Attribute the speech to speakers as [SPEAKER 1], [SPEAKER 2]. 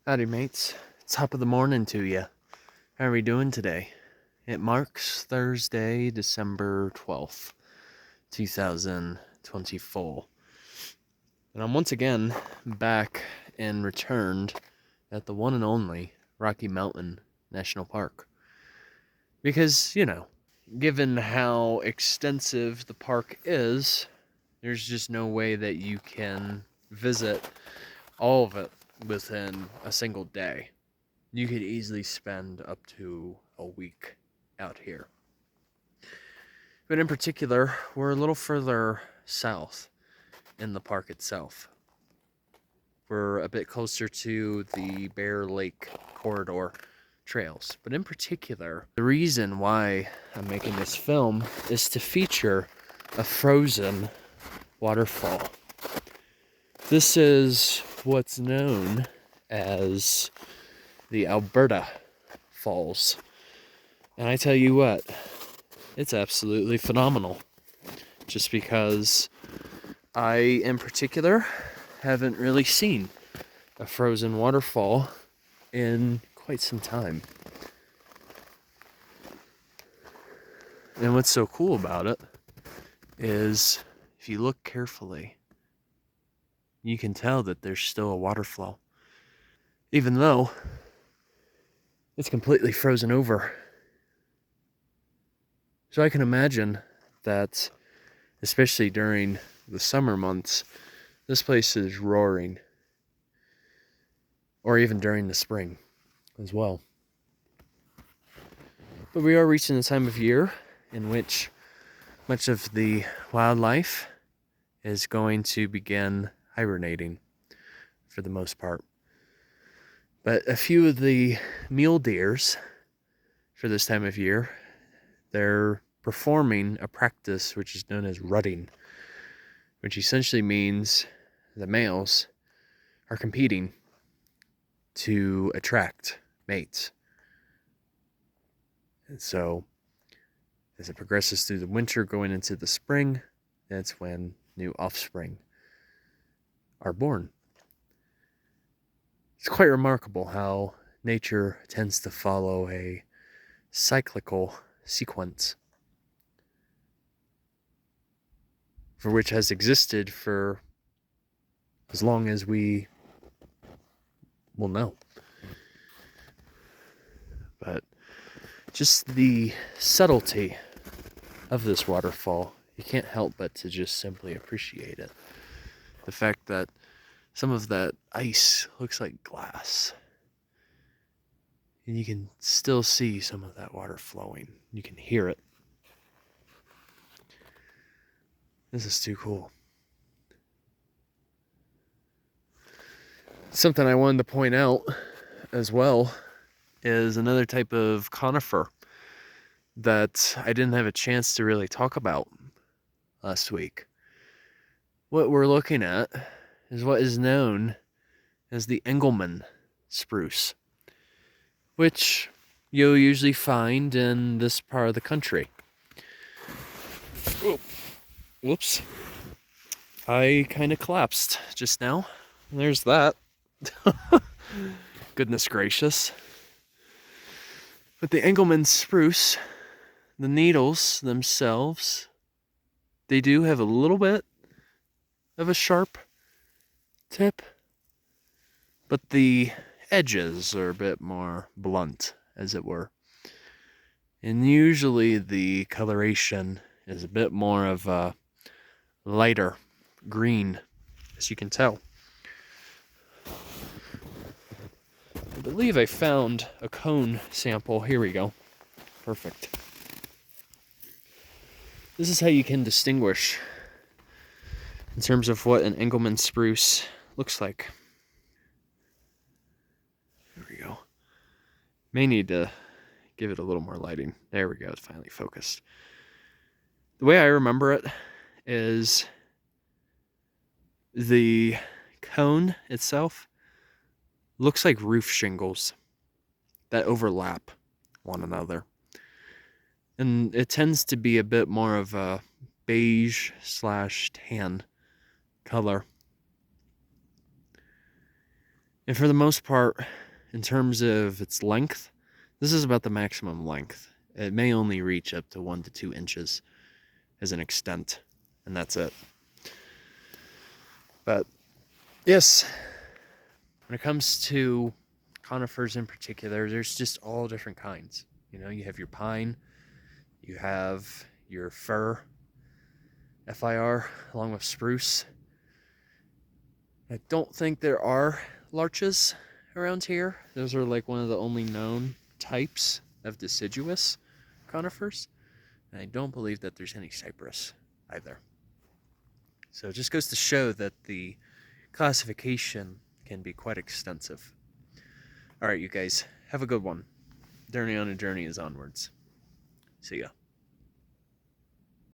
[SPEAKER 1] Howdy mates, top of the morning to you. How are we doing today? It marks Thursday, December 12th, 2024. And I'm once again back and returned at the one and only Rocky Mountain National Park. Because, given how extensive the park is, there's just no way that you can visit all of it within a single day. You could easily spend up to a week out here. But in particular, we're a little further south in the park itself. We're a bit closer to the Bear Lake corridor trails. But in particular, the reason why I'm making this film is to feature a frozen waterfall. This is what's known as the Alberta Falls. And I tell you what, it's absolutely phenomenal. Just because I, in particular, haven't really seen a frozen waterfall in quite some time. And what's so cool about it is if you look carefully, you can tell that there's still a water flow. Even though it's completely frozen over. So I can imagine that, especially during the summer months, this place is roaring. Or even during the spring as well. But we are reaching the time of year in which much of the wildlife is going to begin hibernating for the most part. But a few of the mule deers for this time of year, they're performing a practice which is known as rutting, which essentially means the males are competing to attract mates. And so, as it progresses through the winter going into the spring, that's when new offspring are born. It's quite remarkable how nature tends to follow a cyclical sequence, for which has existed for as long as we will know. But just the subtlety of this waterfall, you can't help but to just simply appreciate it. The fact that some of that ice looks like glass, and you can still see some of that water flowing. You can hear it. This is too cool. Something I wanted to point out as well is another type of conifer that I didn't have a chance to really talk about last week. What we're looking at is what is known as the Engelmann Spruce, which you'll usually find in this part of the country. Oh, whoops. I kind of collapsed just now. There's that. Goodness gracious. But the Engelmann Spruce, the needles themselves, they do have a little bit of a sharp tip, but the edges are a bit more blunt, as it were. And usually the coloration is a bit more of a lighter green, as you can tell. I believe I found a cone sample. Here we go. Perfect. This is how you can distinguish in terms of what an Engelmann spruce looks like. There we go. May need to give it a little more lighting. There we go. It's finally focused. The way I remember it is the cone itself looks like roof shingles that overlap one another. And it tends to be a bit more of a beige/tan color. And for the most part, in terms of its length, this is about the maximum length. It may only reach up to 1 to 2 inches as an extent, and that's it. But yes, when it comes to conifers in particular, there's just all different kinds. You know, you have your pine, you have your fir, FIR, along with spruce. I don't think there are larches around here. Those are like one of the only known types of deciduous conifers. And I don't believe that there's any cypress either. So it just goes to show that the classification can be quite extensive. All right, you guys, have a good one. Journey on a Journey is onwards. See ya.